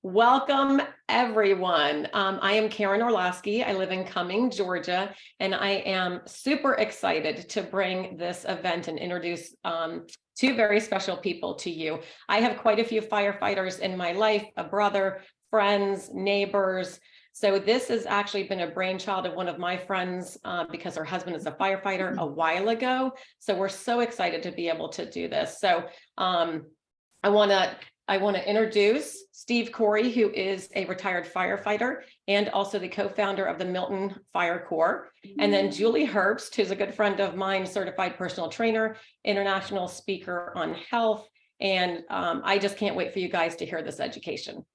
Welcome, everyone. I am Karen Orlowski. I live in Cumming, Georgia, and I am super excited to bring this event and introduce two very special people to you. I have quite a few firefighters in my life, a brother, friends, neighbors. So this has actually been a brainchild of one of my friends because her husband is a firefighter a while ago. So we're so excited to be able to do this. So I want to introduce Steve Corey, who is a retired firefighter and also the co-founder of the Milton Fire Corps. And then Julie Herbst, who's a good friend of mine, certified personal trainer, international speaker on health. And I just can't wait for you guys to hear this education.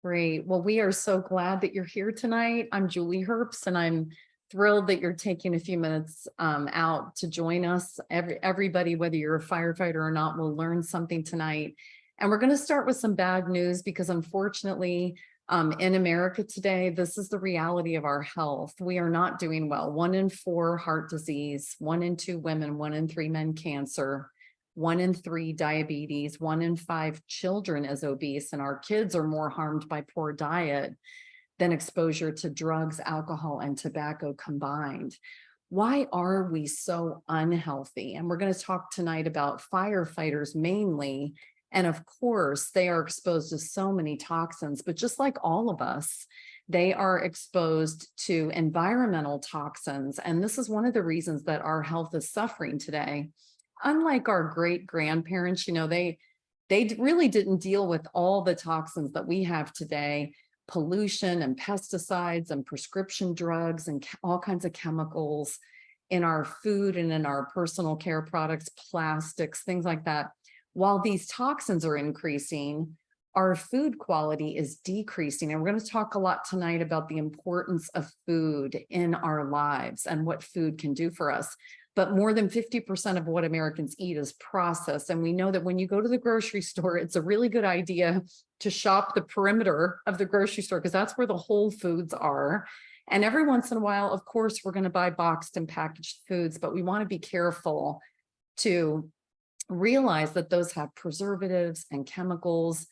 Great. Well, we are so glad that you're here tonight. I'm Julie Herbst, and I'm thrilled that you're taking a few minutes out to join us. Everybody, whether you're a firefighter or not, will learn something tonight. And we're going to start with some bad news because unfortunately, in America today, this is the reality of our health. We are not doing well. 1 in 4 heart disease, 1 in 2 women, 1 in 3 men cancer, 1 in 3 diabetes, 1 in 5 children is obese, and our kids are more harmed by poor diet than exposure to drugs, alcohol, and tobacco combined. Why are we so unhealthy? And we're going to talk tonight about firefighters mainly. And of course, they are exposed to so many toxins, but just like all of us, they are exposed to environmental toxins. And this is one of the reasons that our health is suffering today. Unlike our great grandparents, they really didn't deal with all the toxins that we have today. Pollution and pesticides and prescription drugs and all kinds of chemicals in our food and in our personal care products, plastics, things like that. While these toxins are increasing, our food quality is decreasing. And we're going to talk a lot tonight about the importance of food in our lives and what food can do for us. But more than 50% of what Americans eat is processed. And we know that when you go to the grocery store, it's a really good idea to shop the perimeter of the grocery store because that's where the whole foods are. And every once in a while, of course, we're going to buy boxed and packaged foods, but we want to be careful to realize that those have preservatives and chemicals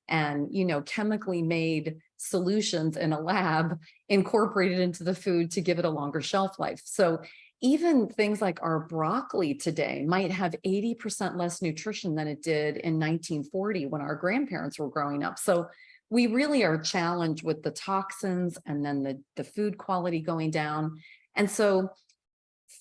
and, chemically made solutions in a lab incorporated into the food to give it a longer shelf life. So even things like our broccoli today might have 80% less nutrition than it did in 1940 when our grandparents were growing up. So we really are challenged with the toxins and then the food quality going down. And so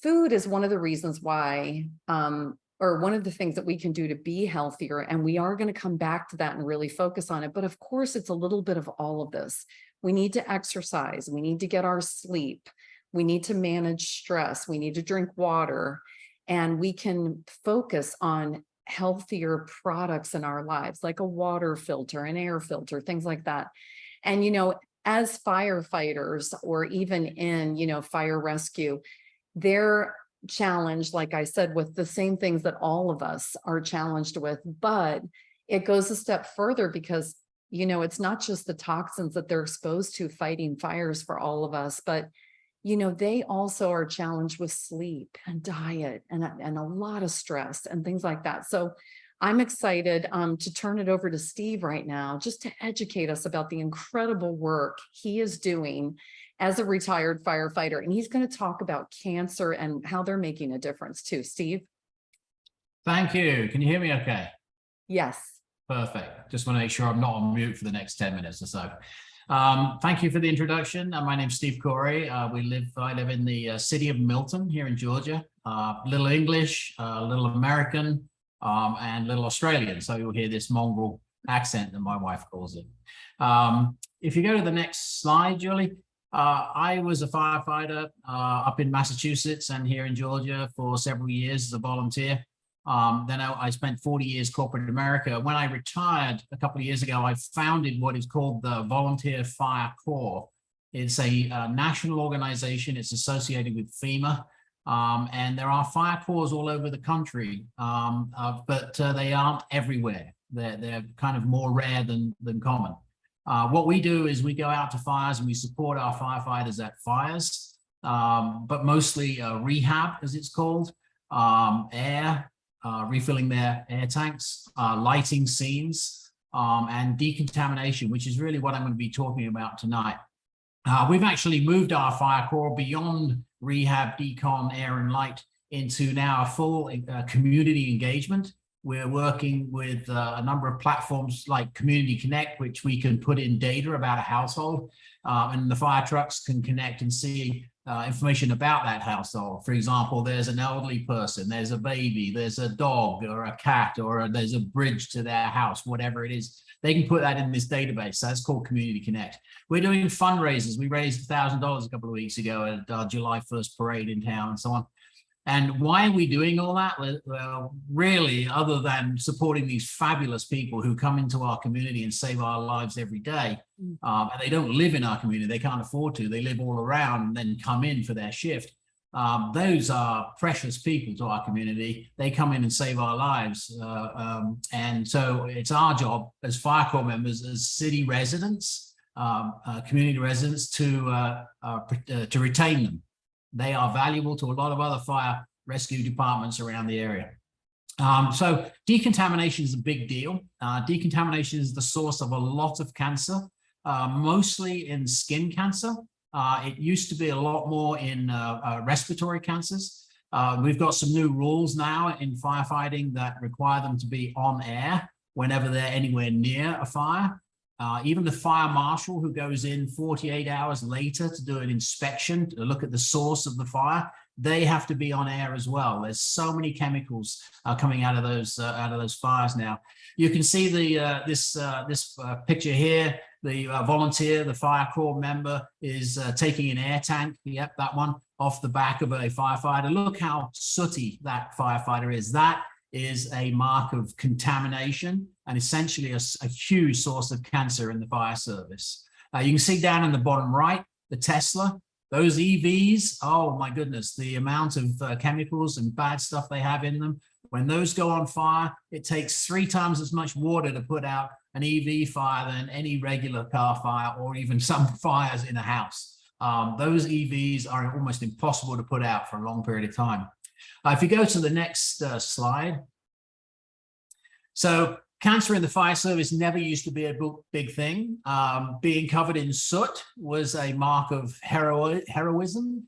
food is one of the reasons why, or one of the things that we can do to be healthier. And we are going to come back to that and really focus on it. But of course, it's a little bit of all of this. We need to exercise. We need to get our sleep. We need to manage stress. We need to drink water, and we can focus on healthier products in our lives, like a water filter, an air filter, things like that. And, as firefighters or even in, fire rescue, they're challenged, like I said, with the same things that all of us are challenged with, but it goes a step further because, it's not just the toxins that they're exposed to fighting fires for all of us, but they also are challenged with sleep and diet and a lot of stress and things like that. So I'm excited to turn it over to Steve right now, just to educate us about the incredible work he is doing as a retired firefighter. And he's going to talk about cancer and how they're making a difference too. Steve? Thank you. Can you hear me okay? Yes. Perfect. Just want to make sure I'm not on mute for the next 10 minutes or so. Thank you for the introduction. My name's Steve Corey. I live in the city of Milton here in Georgia. Little English, little American, and little Australian. So you'll hear this mongrel accent that my wife calls it. If you go to the next slide, Julie, I was a firefighter up in Massachusetts and here in Georgia for several years as a volunteer. Then I spent 40 years corporate America. When I retired a couple of years ago, I founded what is called the Volunteer Fire Corps. It's a national organization. It's associated with FEMA. And there are fire corps all over the country, but they aren't everywhere. They're kind of more rare than common. What we do is we go out to fires and we support our firefighters at fires, but mostly rehab, as it's called, refilling their air tanks, lighting scenes, and decontamination, which is really what I'm going to be talking about tonight. We've actually moved our fire corps beyond rehab, decon, air and light into now a full community engagement. We're working with a number of platforms like Community Connect, which we can put in data about a household, and the fire trucks can connect and see information about that household. For example, there's an elderly person, there's a baby, there's a dog or a cat, or there's a bridge to their house, whatever it is. They can put that in this database. So that's called Community Connect. We're doing fundraisers. We raised $1,000 a couple of weeks ago at our July 1st parade in town and so on. And why are we doing all that? Well, really, other than supporting these fabulous people who come into our community and save our lives every day, and they don't live in our community, they can't afford to, they live all around and then come in for their shift. Those are precious people to our community. They come in and save our lives. And so it's our job as fire corps members, as city residents, community residents, to retain them. They are valuable to a lot of other fire rescue departments around the area. So decontamination is a big deal. Decontamination is the source of a lot of cancer, mostly in skin cancer. It used to be a lot more in respiratory cancers. We've got some new rules now in firefighting that require them to be on air whenever they're anywhere near a fire. Even the fire marshal who goes in 48 hours later to do an inspection, to look at the source of the fire, they have to be on air as well. There's so many chemicals coming out of those fires now. You can see the this picture here. The volunteer, the fire corps member, is taking an air tank. Yep, that one, off the back of a firefighter. Look how sooty that firefighter is. That is a mark of contamination and essentially a huge source of cancer in the fire service. You can see down in the bottom right, the Tesla, those EVs, oh my goodness, the amount of chemicals and bad stuff they have in them. When those go on fire, it takes 3 times as much water to put out an EV fire than any regular car fire, or even some fires in a house. Those EVs are almost impossible to put out for a long period of time. If you go to the next slide. So cancer in the fire service never used to be a big thing. Being covered in soot was a mark of heroism.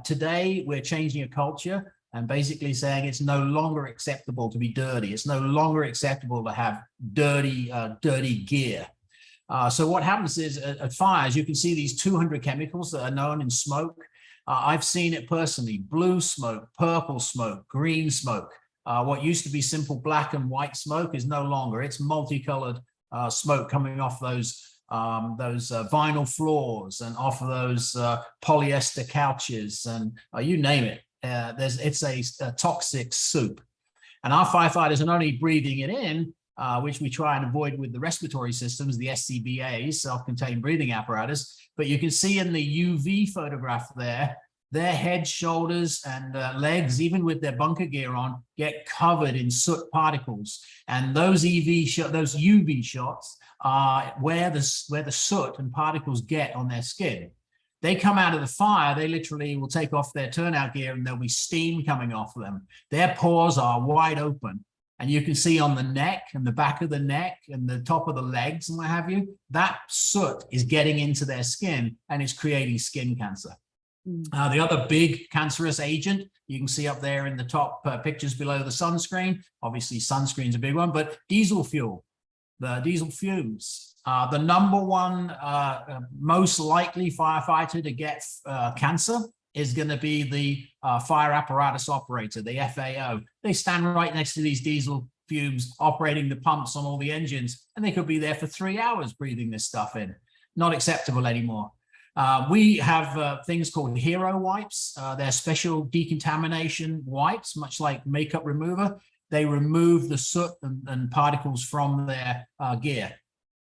Today, we're changing a culture and basically saying it's no longer acceptable to be dirty. It's no longer acceptable to have dirty gear. So what happens is at fires, you can see these 200 chemicals that are known in smoke. I've seen it personally: blue smoke, purple smoke, green smoke. What used to be simple black and white smoke is no longer. It's multicolored smoke coming off those vinyl floors and off of those polyester couches, and you name it. It's a toxic soup. And our firefighters are not only breathing it in, which we try and avoid with the respiratory systems, the SCBAs, self-contained breathing apparatus, but you can see in the UV photograph there, their head, shoulders, and legs, even with their bunker gear on, get covered in soot particles. And those UV shots are where the soot and particles get on their skin. They come out of the fire, they literally will take off their turnout gear and there'll be steam coming off them. Their pores are wide open. And you can see on the neck and the back of the neck and the top of the legs and what have you, that soot is getting into their skin and it's creating skin cancer. The other big cancerous agent, you can see up there in the top pictures below the sunscreen. Obviously, sunscreen's a big one, but diesel fuel, the diesel fumes. The number one most likely firefighter to get cancer is going to be the fire apparatus operator, the FAO. They stand right next to these diesel fumes, operating the pumps on all the engines, and they could be there for 3 hours breathing this stuff in. Not acceptable anymore. We have things called hero wipes. They're special decontamination wipes, much like makeup remover. They remove the soot and particles from their gear.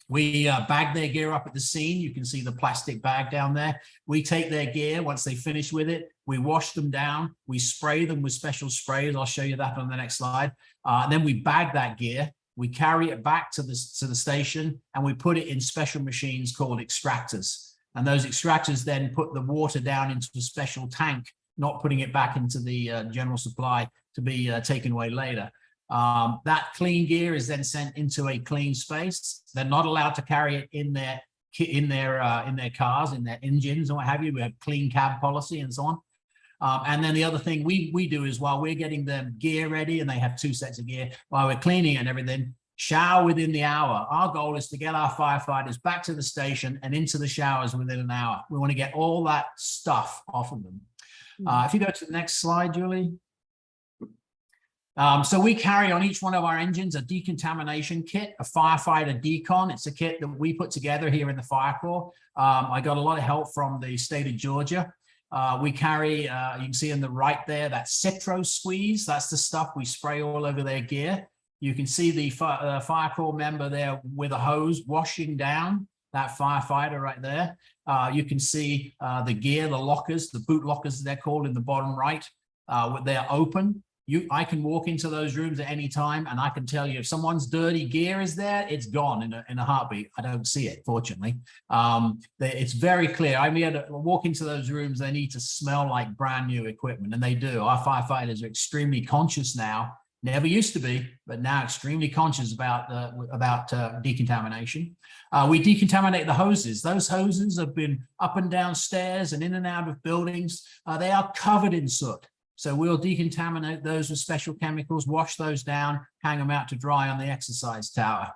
We bag their gear up at the scene. You can see the plastic bag down there. We take their gear once they finish with it. We wash them down. We spray them with special sprays. I'll show you that on the next slide. And then we bag that gear. We carry it back to the station, and we put it in special machines called extractors. And those extractors then put the water down into a special tank, not putting it back into the general supply to be taken away later. That clean gear is then sent into a clean space. They're not allowed to carry it in their cars, in their engines, or what have you. We have clean cab policy and so on. And then the other thing we do is while we're getting them gear ready, and they have 2 sets of gear, while we're cleaning and everything, shower within the hour. Our goal is to get our firefighters back to the station and into the showers within an hour. We want to get all that stuff off of them. If you go to the next slide, Julie. So we carry on each one of our engines a decontamination kit, a firefighter decon. It's a kit that we put together here in the Fire Corps. I got a lot of help from the state of Georgia. We carry, you can see in the right there, that Citro squeeze. That's the stuff we spray all over their gear. You can see the Fire Corps member there with a hose washing down that firefighter right there. You can see the gear, the lockers, the boot lockers they're called in the bottom right. They're open. I can walk into those rooms at any time, and I can tell you if someone's dirty gear is there, it's gone in a heartbeat. I don't see it, fortunately. It's very clear. I mean, walk into those rooms, they need to smell like brand new equipment, and they do. Our firefighters are extremely conscious now. Never used to be, but now extremely conscious about decontamination. We decontaminate the hoses. Those hoses have been up and down stairs and in and out of buildings. They are covered in soot. So we'll decontaminate those with special chemicals, wash those down, hang them out to dry on the exercise tower.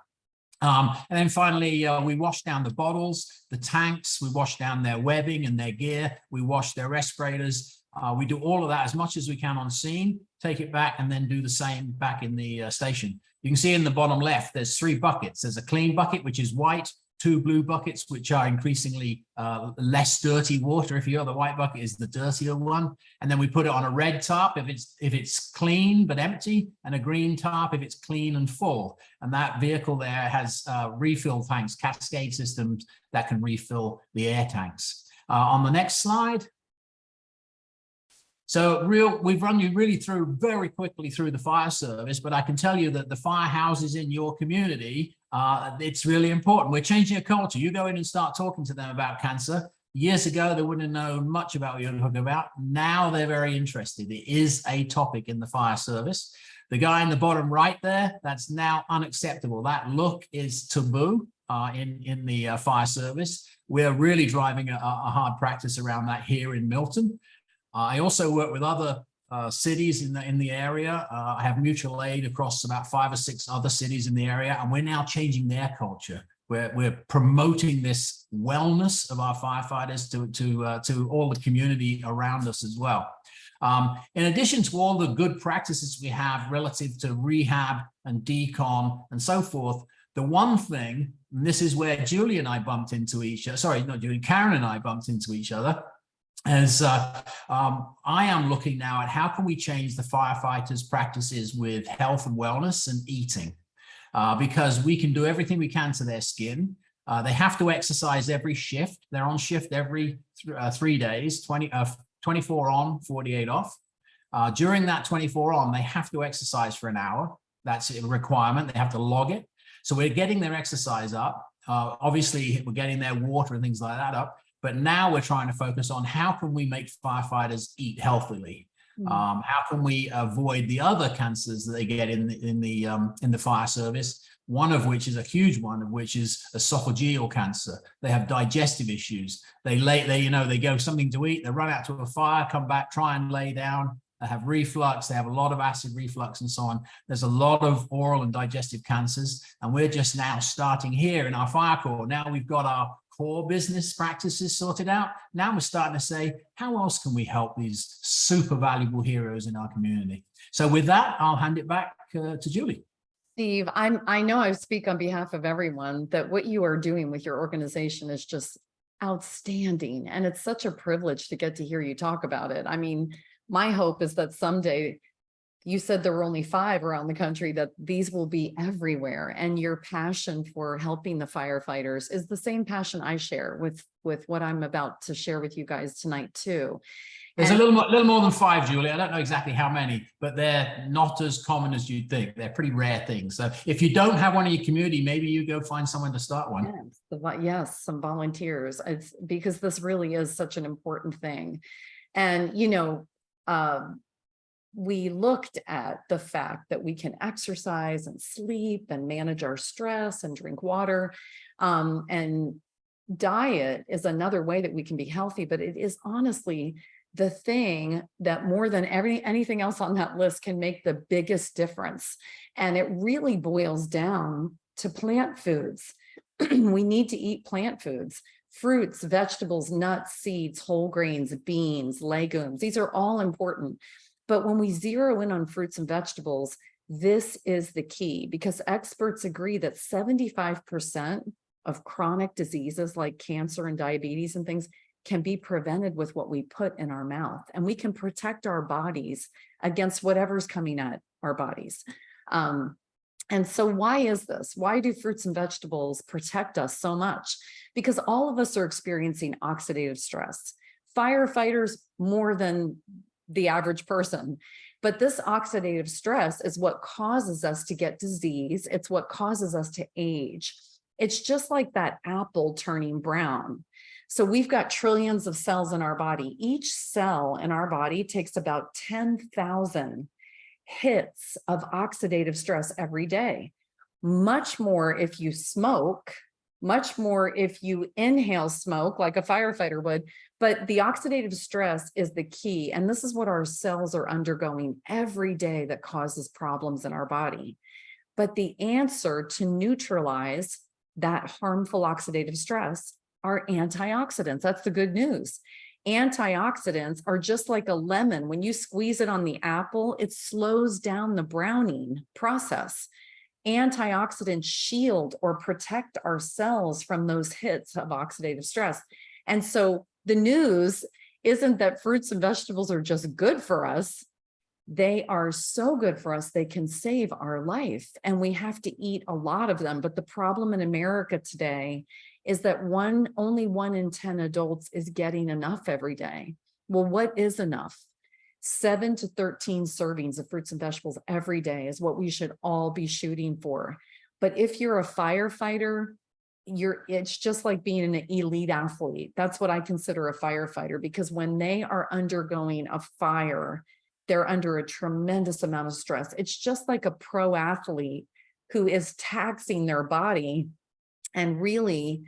And then finally, we wash down the bottles, the tanks, we wash down their webbing and their gear, we wash their respirators. We do all of that as much as we can on scene, take it back, and then do the same back in the station. You can see in the bottom left, there's 3 buckets. There's a clean bucket, which is white, 2 blue buckets, which are increasingly less dirty water. If you will, the white bucket is the dirtier one. And then we put it on a red tarp if it's clean but empty, and a green tarp if it's clean and full. And that vehicle there has refill tanks, cascade systems that can refill the air tanks. On the next slide. So we've run you really through very quickly through the fire service, but I can tell you that the firehouses in your community, it's really important. We're changing a culture. You go in and start talking to them about cancer. Years ago, they wouldn't have known much about what you're talking about. Now they're very interested. It is a topic in the fire service. The guy in the bottom right there, that's now unacceptable. That look is taboo in the fire service. We're really driving a hard practice around that here in Milton. I also work with other cities in the area. I have mutual aid across about 5 or 6 other cities in the area, and we're now changing their culture. We're promoting this wellness of our firefighters to all the community around us as well. In addition to all the good practices we have relative to rehab and decon and so forth, the one thing, and this is where Julie and I bumped into each other, sorry, not Julie, Karen and I bumped into each other, as I am looking now at how can we change the firefighters' practices with health and wellness and eating, because we can do everything we can to their skin. They have to exercise every shift. They're on shift every 3 days, 24 on, 48 off. During that 24 on, they have to exercise for an hour. That's a requirement. They have to log it. So we're getting their exercise up. Obviously, we're getting their water and things like that up. But now we're trying to focus on how can we make firefighters eat healthily? How can we avoid the other cancers that they get in the fire service? One of which is a huge one, of which is esophageal cancer. They have digestive issues. They go something to eat, they run out to a fire, come back, try and lay down. They have reflux. They have a lot of acid reflux and so on. There's a lot of oral and digestive cancers, and we're just now starting here in our Fire Corps. Now we've got our core business practices sorted out. Now we're starting to say, how else can we help these super valuable heroes in our community? So with that, I'll hand it back to Julie. Steve, I know I speak on behalf of everyone that what you are doing with your organization is just outstanding. And it's such a privilege to get to hear you talk about it. I mean, my hope is that someday, you said there were only 5 around the country, that these will be everywhere. And your passion for helping the firefighters is the same passion I share with what I'm about to share with you guys tonight too. There's a little more than 5, Julie. I don't know exactly how many, but they're not as common as you'd think. They're pretty rare things. So if you don't have one in your community, maybe you go find someone to start one. Yes, some volunteers. It's because this really is such an important thing. And, we looked at the fact that we can exercise and sleep and manage our stress and drink water. And diet is another way that we can be healthy, but it is honestly the thing that more than anything else on that list can make the biggest difference. And it really boils down to plant foods. We need to eat plant foods, fruits, vegetables, nuts, seeds, whole grains, beans, legumes. These are all important. But when we zero in on fruits and vegetables, this is the key, because experts agree that 75% of chronic diseases like cancer and diabetes and things can be prevented with what we put in our mouth. And we can protect our bodies against whatever's coming at our bodies. And so why is this? Why do fruits and vegetables protect us so much? Because all of us are experiencing oxidative stress. Firefighters more than the average person. But this oxidative stress is what causes us to get disease. It's what causes us to age. It's just like that apple turning brown. So we've got trillions of cells in our body. Each cell in our body takes about 10,000 hits of oxidative stress every day. Much more if you smoke, much more if you inhale smoke like a firefighter would. But the oxidative stress is the key. And this is what our cells are undergoing every day that causes problems in our body. But the answer to neutralize that harmful oxidative stress are antioxidants. That's the good news. Antioxidants are just like a lemon. When you squeeze it on the apple, it slows down the browning process. Antioxidants shield or protect our cells from those hits of oxidative stress. And so the news isn't that fruits and vegetables are just good for us. They are so good for us, they can save our life. And we have to eat a lot of them. But the problem in America today is that only 1 in 10 adults is getting enough every day. Well, what is enough? 7 to 13 servings of fruits and vegetables every day is what we should all be shooting for. But if you're a firefighter, it's just like being an elite athlete. That's what I consider a firefighter, because when they are undergoing a fire, they're under a tremendous amount of stress. It's just like a pro athlete who is taxing their body and really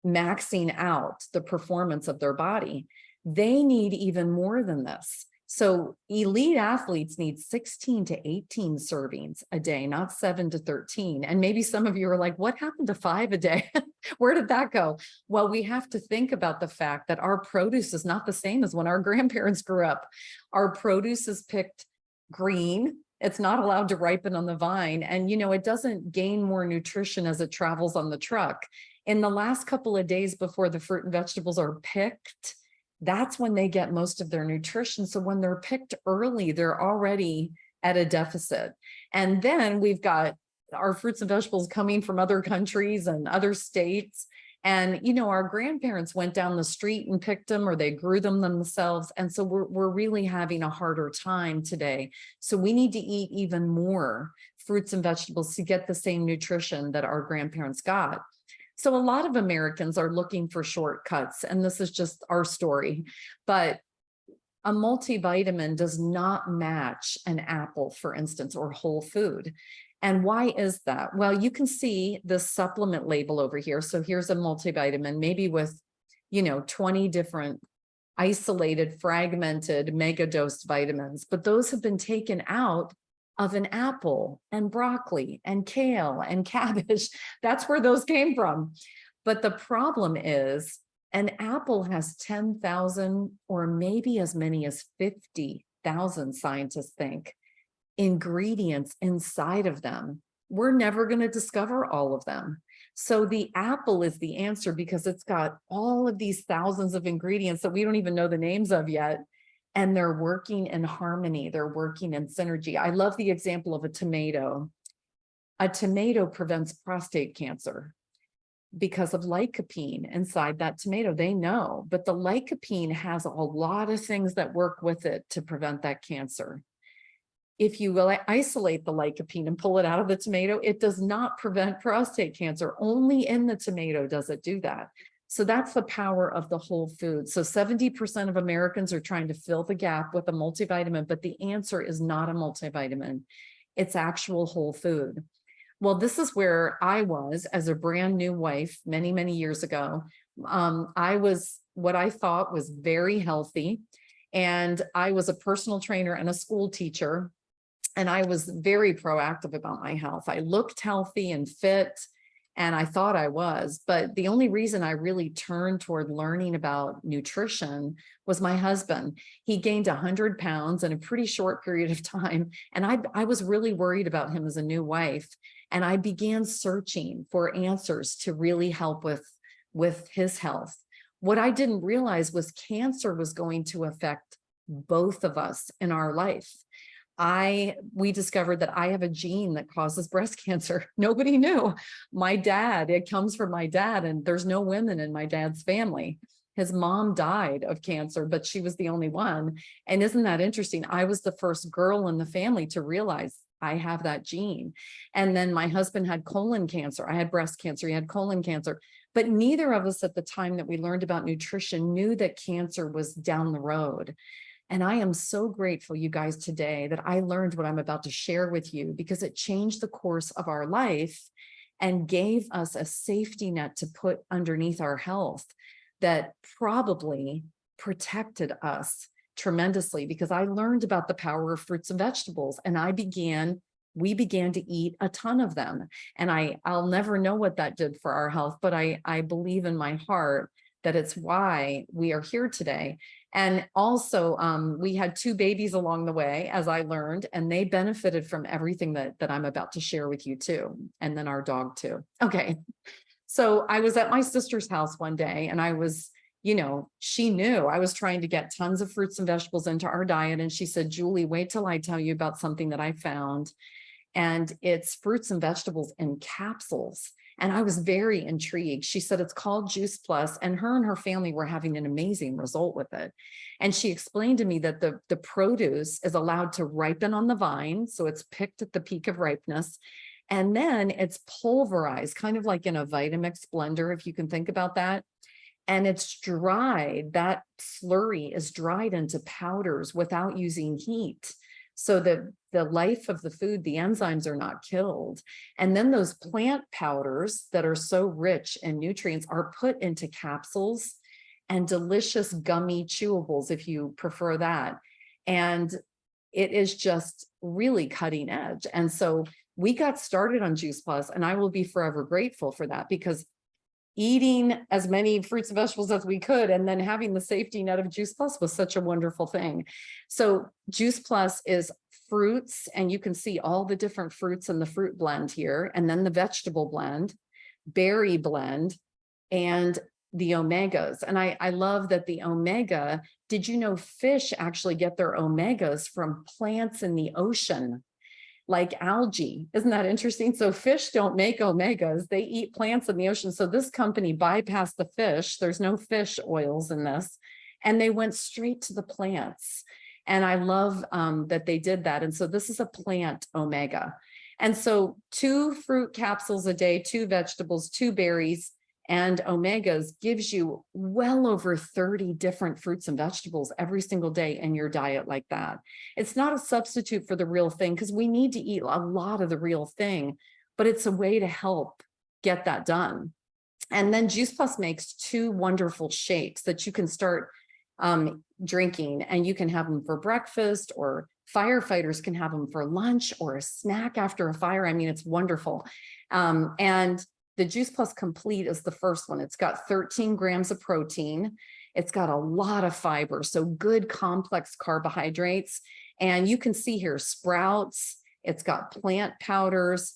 maxing out the performance of their body. They need even more than this. So elite athletes need 16 to 18 servings a day, not 7 to 13. And maybe some of you are like, what happened to 5 a day? Where did that go? Well, we have to think about the fact that our produce is not the same as when our grandparents grew up. Our produce is picked green. It's not allowed to ripen on the vine. And, it doesn't gain more nutrition as it travels on the truck. In the last couple of days before the fruit and vegetables are picked, that's when they get most of their nutrition. So when they're picked early, they're already at a deficit. And then we've got our fruits and vegetables coming from other countries and other states. And, our grandparents went down the street and picked them, or they grew them themselves. And so we're really having a harder time today. So we need to eat even more fruits and vegetables to get the same nutrition that our grandparents got. So a lot of Americans are looking for shortcuts, and this is just our story, but a multivitamin does not match an apple, for instance, or whole food. And why is that? Well, you can see the supplement label over here. So here's a multivitamin, maybe with, 20 different isolated, fragmented, mega dosed vitamins, but those have been taken out of an apple and broccoli and kale and cabbage. That's where those came from. But the problem is an apple has 10,000 or maybe as many as 50,000, scientists think, ingredients inside of them. We're never going to discover all of them. So the apple is the answer, because it's got all of these thousands of ingredients that we don't even know the names of yet. And they're working in harmony. They're working in synergy. I love the example of a tomato. A tomato prevents prostate cancer because of lycopene inside that tomato. They know, but the lycopene has a lot of things that work with it to prevent that cancer. If you will isolate the lycopene and pull it out of the tomato, it does not prevent prostate cancer. Only in the tomato does it do that. So that's the power of the whole food. So 70% of Americans are trying to fill the gap with a multivitamin, but the answer is not a multivitamin. It's actual whole food. Well, this is where I was as a brand new wife many, many years ago. I was what I thought was very healthy. And I was a personal trainer and a school teacher. And I was very proactive about my health. I looked healthy and fit, and I thought I was. But the only reason I really turned toward learning about nutrition was my husband. He gained 100 pounds in a pretty short period of time. And I was really worried about him as a new wife. And I began searching for answers to really help with his health. What I didn't realize was cancer was going to affect both of us in our life. We discovered that I have a gene that causes breast cancer. Nobody knew. My dad, it comes from my dad, and there's no women in my dad's family. His mom died of cancer, but she was the only one. And isn't that interesting? I was the first girl in the family to realize I have that gene. And then my husband had colon cancer. I had breast cancer. He had colon cancer. But neither of us at the time that we learned about nutrition knew that cancer was down the road. And I am so grateful, you guys, today that I learned what I'm about to share with you, because it changed the course of our life and gave us a safety net to put underneath our health that probably protected us tremendously, because I learned about the power of fruits and vegetables, and we began to eat a ton of them. And I'll never know what that did for our health, but I believe in my heart that it's why we are here today. And also, we had 2 babies along the way, as I learned, and they benefited from everything that I'm about to share with you too. And then our dog too. Okay. So I was at my sister's house one day, and I was, she knew I was trying to get tons of fruits and vegetables into our diet. And she said, Julie, wait till I tell you about something that I found. And it's fruits and vegetables in capsules. And I was very intrigued. She said, it's called Juice Plus, and her family were having an amazing result with it. And she explained to me that the produce is allowed to ripen on the vine. So it's picked at the peak of ripeness. And then it's pulverized, kind of like in a Vitamix blender, if you can think about that. And it's dried, that slurry is dried into powders without using heat. So the life of the food, the enzymes are not killed. And then those plant powders that are so rich in nutrients are put into capsules and delicious gummy chewables, if you prefer that. And it is just really cutting edge. And so we got started on Juice Plus, and I will be forever grateful for that, because eating as many fruits and vegetables as we could, and then having the safety net of Juice Plus was such a wonderful thing. So Juice Plus is fruits, and you can see all the different fruits in the fruit blend here, and then the vegetable blend, berry blend, and the omegas. And I love that the omega, did you know fish actually get their omegas from plants in the ocean? Like algae. Isn't that interesting? So fish don't make omegas, they eat plants in the ocean. So this company bypassed the fish. There's no fish oils in this. And they went straight to the plants. And I love that they did that. And so this is a plant omega. And so 2 fruit capsules a day, 2 vegetables, 2 berries, and omegas gives you well over 30 different fruits and vegetables every single day in your diet like that. It's not a substitute for the real thing, because we need to eat a lot of the real thing, but it's a way to help get that done. And then Juice Plus makes 2 wonderful shakes that you can start drinking, and you can have them for breakfast, or firefighters can have them for lunch or a snack after a fire. I mean, it's wonderful. And the Juice Plus Complete is the first one. It's got 13 grams of protein. It's got a lot of fiber, so good complex carbohydrates. And you can see here sprouts. It's got plant powders,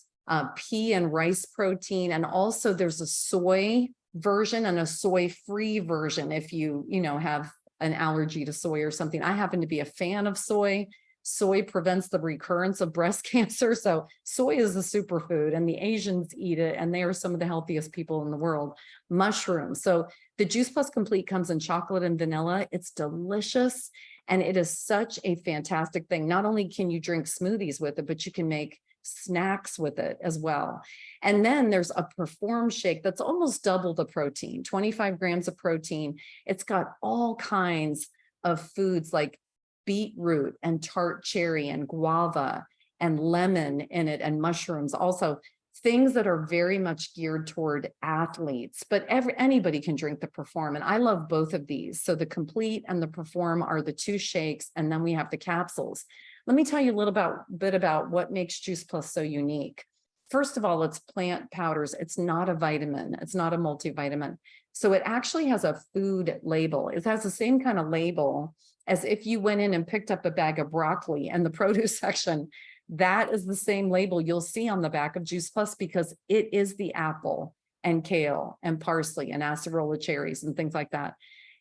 pea and rice protein. And also there's a soy version and a soy-free version if you have an allergy to soy or something. I happen to be a fan of soy. Soy prevents the recurrence of breast cancer. So soy is a superfood, and the Asians eat it, and they are some of the healthiest people in the world. Mushrooms. So the Juice Plus Complete comes in chocolate and vanilla. It's delicious. And it is such a fantastic thing. Not only can you drink smoothies with it, but you can make snacks with it as well. And then there's a Perform shake that's almost double the protein, 25 grams of protein. It's got all kinds of foods like beetroot and tart cherry and guava and lemon in it, and mushrooms. Also things that are very much geared toward athletes, but anybody can drink the Perform. And I love both of these. So the Complete and the Perform are the two shakes. And then we have the capsules. Let me tell you a little bit about what makes Juice Plus so unique. First of all, it's plant powders. It's not a vitamin. It's not a multivitamin. So it actually has a food label. It has the same kind of label as if you went in and picked up a bag of broccoli and the produce section. That is the same label you'll see on the back of Juice Plus, because it is the apple and kale and parsley and acerola cherries and things like that.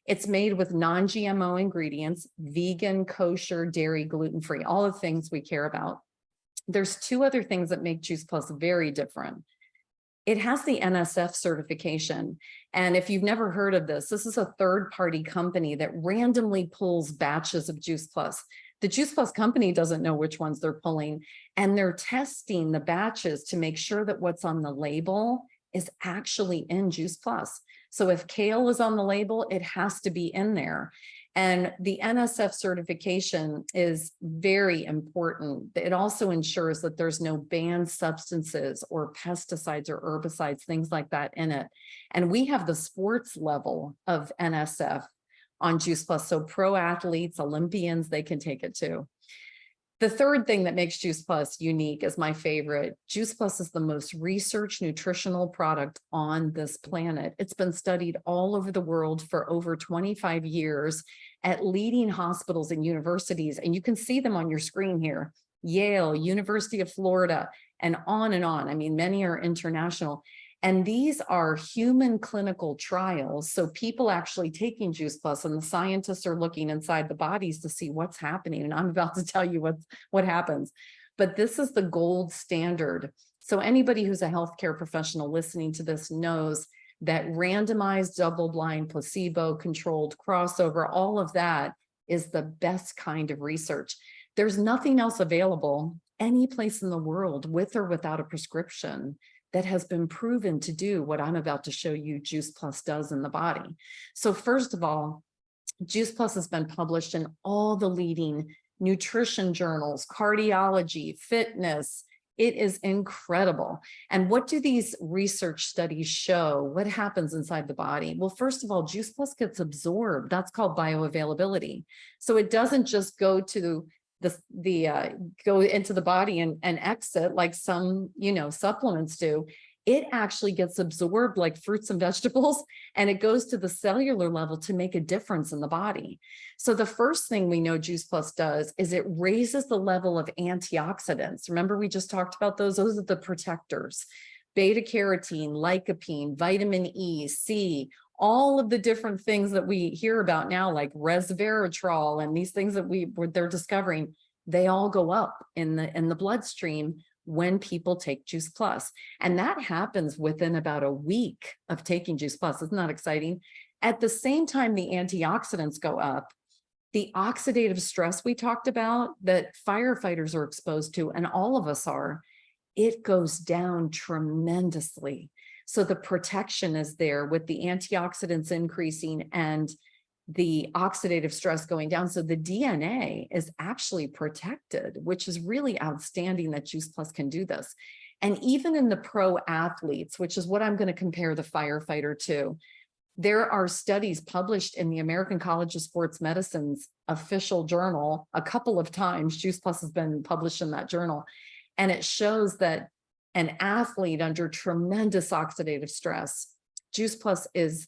It's made with non-GMO ingredients, vegan, kosher, dairy, gluten-free, all the things we care about. There's two other things that make Juice Plus very different. It has the NSF certification. And if you've never heard of this, this is a third-party company that randomly pulls batches of Juice Plus. The Juice Plus company doesn't know which ones they're pulling, and they're testing the batches to make sure that what's on the label is actually in Juice Plus. So if kale is on the label, it has to be in there. And the NSF certification is very important. It also ensures that there's no banned substances or pesticides or herbicides, things like that in it. And we have the sports level of NSF on Juice Plus. So pro athletes, Olympians, they can take it too. The third thing that makes Juice Plus unique is my favorite. Juice Plus is the most researched nutritional product on this planet. It's been studied all over the world for over 25 years at leading hospitals and universities. And you can see them on your screen here: Yale, University of Florida, and on and on. I mean, many are international. And these are human clinical trials. So people actually taking Juice Plus, and the scientists are looking inside the bodies to see what's happening. And I'm about to tell you what happens. But this is the gold standard. So anybody who's a healthcare professional listening to this knows that randomized, double-blind, placebo-controlled crossover, all of that is the best kind of research. There's nothing else available any place in the world, with or without a prescription, that has been proven to do what I'm about to show you Juice Plus does in the body. So first of all, Juice Plus has been published in all the leading nutrition journals, cardiology, fitness. It is incredible. And what do these research studies show? What happens inside the body? Well, first of all, Juice Plus gets absorbed. That's called bioavailability. So it doesn't just go to go into the body and exit like some, supplements do. It actually gets absorbed like fruits and vegetables, and it goes to the cellular level to make a difference in the body. So the first thing we know Juice Plus does is it raises the level of antioxidants. Remember, we just talked about those. Those are the protectors: beta carotene, lycopene, vitamin E, C, all of the different things that we hear about now, like resveratrol, and these things that they're discovering, they all go up in the bloodstream when people take Juice Plus. And that happens within about a week of taking Juice Plus. Isn't that exciting? At the same time, the antioxidants go up. The oxidative stress we talked about that firefighters are exposed to, and all of us are, it goes down tremendously. So the protection is there with the antioxidants increasing and the oxidative stress going down. So the DNA is actually protected, which is really outstanding that Juice Plus can do this. And even in the pro athletes, which is what I'm going to compare the firefighter to, there are studies published in the American College of Sports Medicine's official journal a couple of times. Juice Plus has been published in that journal. And it shows that an athlete under tremendous oxidative stress, Juice Plus is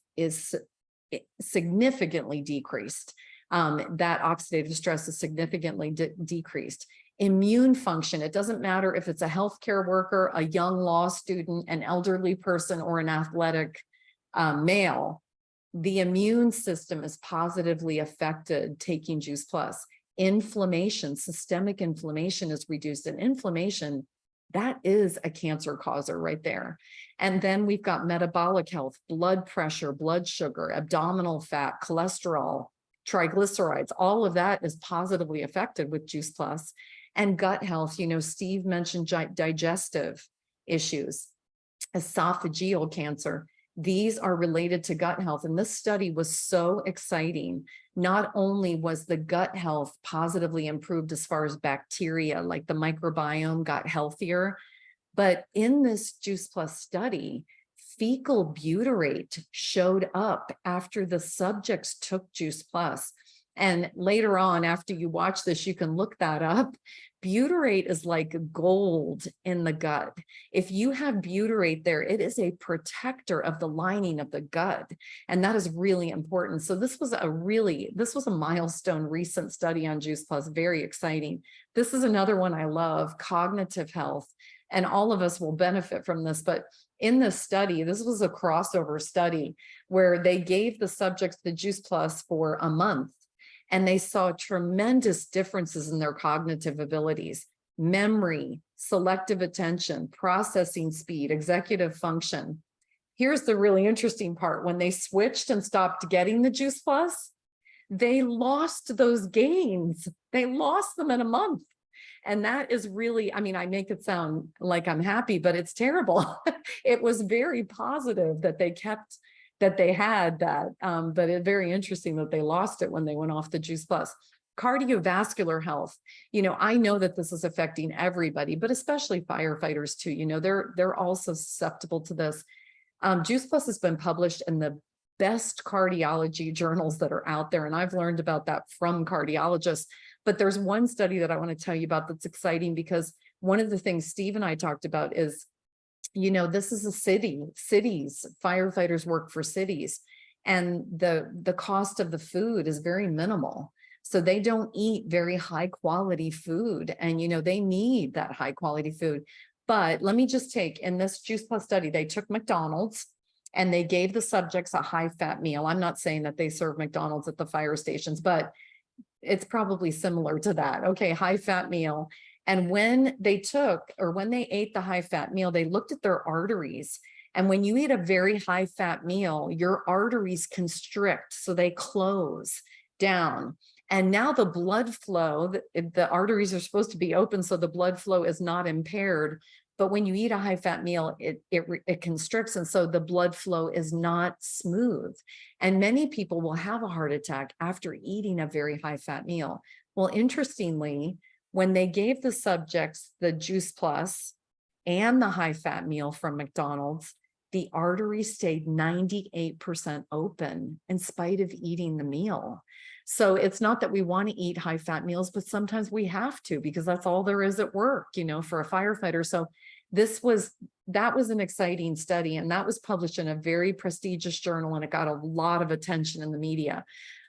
significantly decreased. That oxidative stress is significantly decreased. Immune function, it doesn't matter if it's a healthcare worker, a young law student, an elderly person, or an athletic male, the immune system is positively affected taking Juice Plus. Inflammation, systemic inflammation is reduced, and inflammation, that is a cancer causer right there. And then we've got metabolic health, blood pressure, blood sugar, abdominal fat, cholesterol, triglycerides, all of that is positively affected with Juice Plus. And gut health, you know, Steve mentioned digestive issues, esophageal cancer. These are related to gut health. And this study was so exciting. Not only was the gut health positively improved as far as bacteria, like the microbiome got healthier, but in this Juice Plus study, fecal butyrate showed up after the subjects took Juice Plus. And later on, after you watch this, you can look that up. Butyrate is like gold in the gut. If you have butyrate there, it is a protector of the lining of the gut. And that is really important. So this was a milestone recent study on Juice Plus, very exciting. This is another one I love, cognitive health. And all of us will benefit from this. But in this study, this was a crossover study where they gave the subjects the Juice Plus for a month. And they saw tremendous differences in their cognitive abilities, memory, selective attention, processing speed, executive function. Here's the really interesting part. When they switched and stopped getting the Juice Plus, they lost those gains. They lost them in a month. And that is really, I mean, I make it sound like I'm happy, but it's terrible. It was very positive that they kept that they had that, but it's very interesting that they lost it when they went off the Juice Plus. Cardiovascular health, you know, I know that this is affecting everybody, but especially firefighters too. You know, they're also susceptible to this. Juice Plus has been published in the best cardiology journals that are out there, and I've learned about that from cardiologists. But there's one study that I want to tell you about that's exciting, because one of the things Steve and I talked about is, you know, this is a cities, firefighters work for cities, and the cost of the food is very minimal. So they don't eat very high quality food, and, you know, they need that high quality food. But let me just take, in this Juice Plus study, they took McDonald's and they gave the subjects a high fat meal. I'm not saying that they serve McDonald's at the fire stations, but it's probably similar to that. Okay, high fat meal. And when they ate the high fat meal, they looked at their arteries. And when you eat a very high fat meal, your arteries constrict, so they close down. And now the blood flow, the arteries are supposed to be open, so the blood flow is not impaired. But when you eat a high fat meal, it constricts. And so the blood flow is not smooth. And many people will have a heart attack after eating a very high fat meal. Well, interestingly, when they gave the subjects the Juice Plus and the high fat meal from McDonald's, the artery stayed 98% open in spite of eating the meal. So it's not that we want to eat high fat meals, but sometimes we have to, because that's all there is at work, you know, for a firefighter. So that was an exciting study, and that was published in a very prestigious journal, and it got a lot of attention in the media.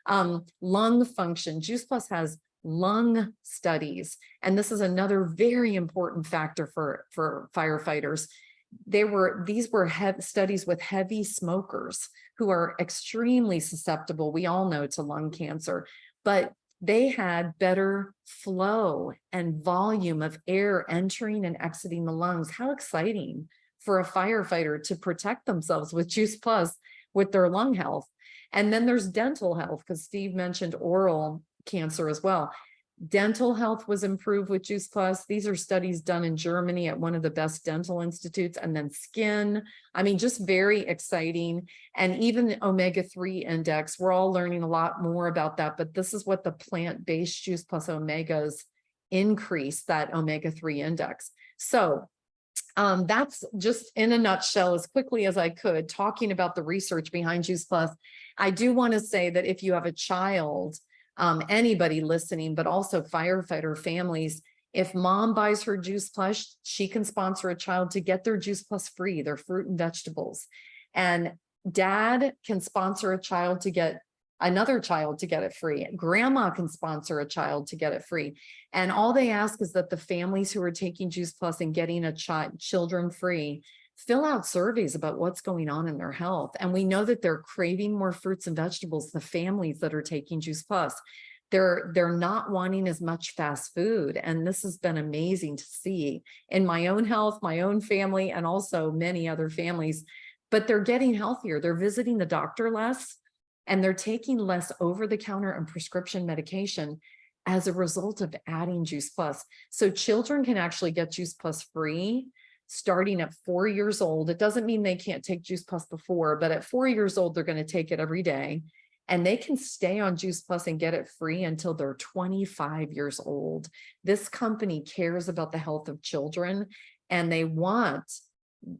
Lung function, Juice Plus has lung studies, and this is another very important factor for firefighters. These were studies with heavy smokers who are extremely susceptible, we all know, to lung cancer, but they had better flow and volume of air entering and exiting the lungs. How exciting for a firefighter to protect themselves with Juice Plus with their lung health. And then there's dental health, because Steve mentioned oral cancer as well. Dental health was improved with Juice Plus. These are studies done in Germany at one of the best dental institutes. And then skin, I mean, just very exciting. And even the omega-3 index, we're all learning a lot more about that, but this is what the plant-based Juice Plus omegas increase, that omega-3 index. So that's just in a nutshell, as quickly as I could, talking about the research behind Juice Plus. I do want to say that if you have a child, anybody listening, but also firefighter families, if mom buys her Juice Plus, she can sponsor a child to get their Juice Plus free, their fruit and vegetables. And dad can sponsor a child to get another child to get it free. Grandma can sponsor a child to get it free. And all they ask is that the families who are taking Juice Plus and getting children free fill out surveys about what's going on in their health. And we know that they're craving more fruits and vegetables, the families that are taking Juice Plus. They're not wanting as much fast food. And this has been amazing to see in my own health, my own family, and also many other families. But they're getting healthier. They're visiting the doctor less, and they're taking less over-the-counter and prescription medication. as a result of adding Juice Plus. So children can actually get Juice Plus free starting at 4 years old. It doesn't mean they can't take Juice Plus before, but at 4 years old, they're going to take it every day. And they can stay on Juice Plus and get it free until they're 25 years old. This company cares about the health of children, and they want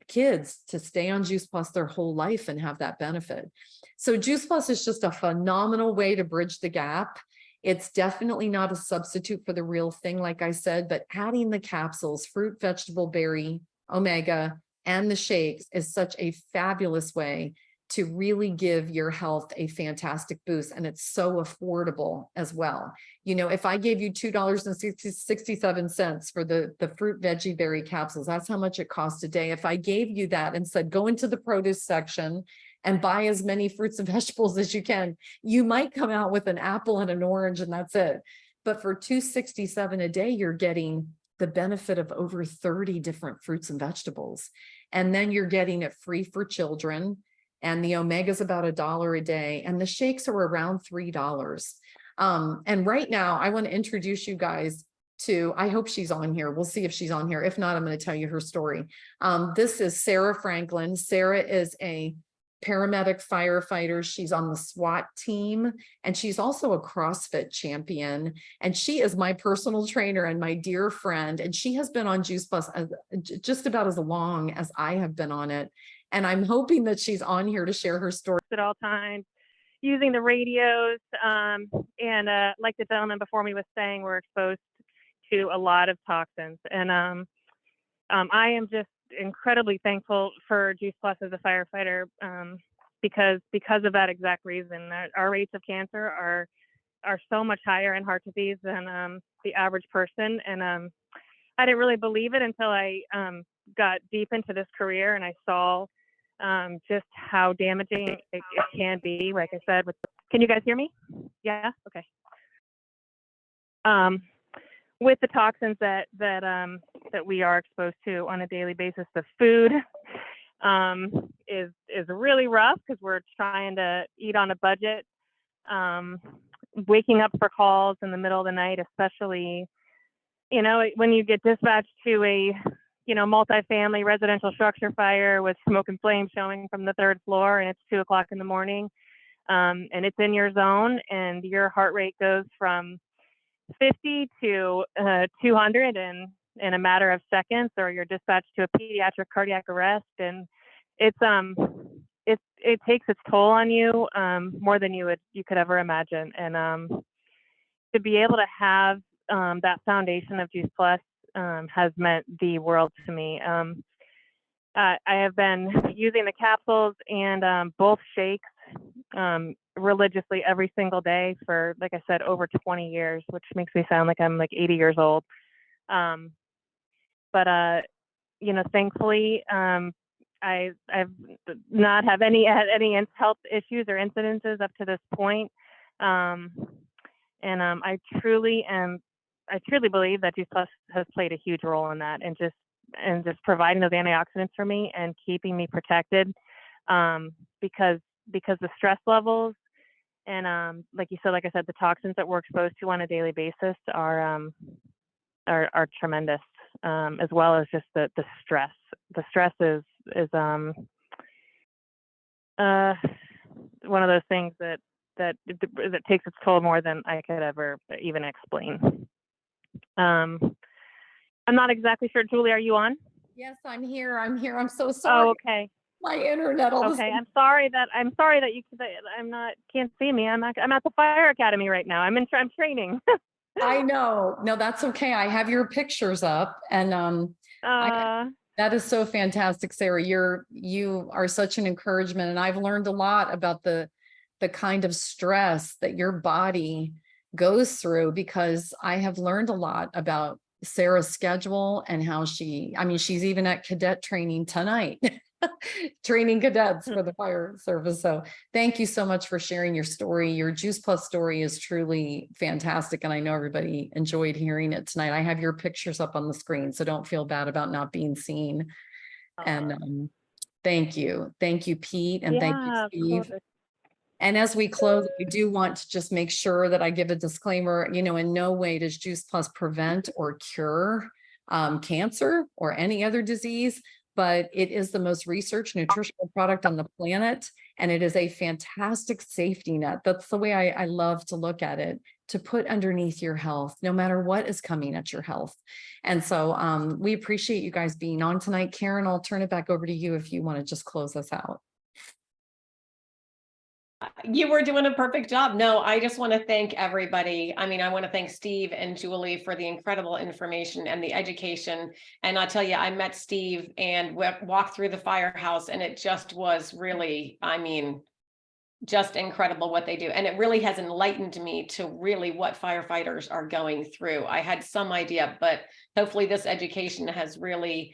kids to stay on Juice Plus their whole life and have that benefit. So Juice Plus is just a phenomenal way to bridge the gap. It's definitely not a substitute for the real thing, like I said, but adding the capsules, fruit, vegetable, berry, omega, and the shakes is such a fabulous way to really give your health a fantastic boost. And it's so affordable as well. You know, if I gave you $2.67 for the fruit veggie berry capsules, that's how much it costs a day. If I gave you that and said, go into the produce section and buy as many fruits and vegetables as you can, you might come out with an apple and an orange and that's it. But for $2.67 a day, you're getting the benefit of over 30 different fruits and vegetables. And then you're getting it free for children. And the omega is about $1 a day. And the shakes are around $3. And right now I want to introduce you guys to, I hope she's on here. We'll see if she's on here. If not, I'm going to tell you her story. This is Sarah Franklin. Sarah is a paramedic firefighter. She's on the SWAT team, and she's also a CrossFit champion. And she is my personal trainer and my dear friend. And she has been on Juice Plus just about as long as I have been on it. And I'm hoping that she's on here to share her story. At all times, using the radios, and like the gentleman before me was saying, we're exposed to a lot of toxins. And I am just incredibly thankful for Juice Plus as a firefighter, because of that exact reason. Our rates of cancer are so much higher in heart disease than the average person. And I didn't really believe it until I got deep into this career and I saw just how damaging it can be. Like I said, can you guys hear me? Yeah. Okay. With the toxins that we are exposed to on a daily basis, the food is really rough because we're trying to eat on a budget. Waking up for calls in the middle of the night, especially, you know, when you get dispatched to a multifamily residential structure fire with smoke and flame showing from the 3rd floor, and it's 2:00 in the morning, and it's in your zone, and your heart rate goes from 50 to 200 in a matter of seconds, or you're dispatched to a pediatric cardiac arrest, and it takes its toll on you more than you could ever imagine. And to be able to have that foundation of Juice Plus has meant the world to me. I have been using the capsules and both shakes religiously every single day for, like I said, over 20 years, which makes me sound like I'm like 80 years old. But thankfully, I've not have any health issues or incidences up to this point. I truly believe that Juice Plus has played a huge role in that, and just providing those antioxidants for me and keeping me protected, because the stress levels and like I said, the toxins that we're exposed to on a daily basis are tremendous, as well as just the stress. The stress is one of those things that takes its toll more than I could ever even explain. I'm not exactly sure. Julie, are you on? Yes, I'm here. I'm so sorry. Oh, okay. My internet. Okay. I'm sorry that you can't see me. I'm at the fire academy right now. I'm training. I know. No, that's okay. I have your pictures up, and that is so fantastic, Sarah. You are such an encouragement, and I've learned a lot about the kind of stress that your body goes through, because I have learned a lot about Sarah's schedule and how she's even at cadet training tonight, training cadets for the fire service. So thank you so much for sharing your story. Your Juice Plus story is truly fantastic, and I know everybody enjoyed hearing it tonight. I have your pictures up on the screen, so don't feel bad about not being seen. And thank you, Pete, and thank you, Steve. And as we close, we do want to just make sure that I give a disclaimer, in no way does Juice Plus prevent or cure cancer or any other disease, but it is the most researched nutritional product on the planet. And it is a fantastic safety net. That's the way I love to look at it, to put underneath your health, no matter what is coming at your health. And so we appreciate you guys being on tonight. Karen, I'll turn it back over to you if you want to just close us out. You were doing a perfect job. No, I just want to thank everybody. I mean, I want to thank Steve and Julie for the incredible information and the education. And I'll tell you, I met Steve and walked through the firehouse, and it just was really, I mean, just incredible what they do. And it really has enlightened me to really what firefighters are going through. I had some idea, but hopefully this education has really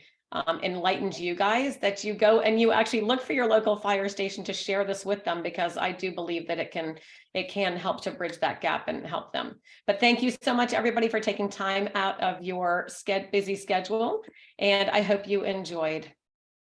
enlightened you guys, that you go and you actually look for your local fire station to share this with them, because I do believe that it can help to bridge that gap and help them. But thank you so much, everybody, for taking time out of your busy schedule, and I hope you enjoyed.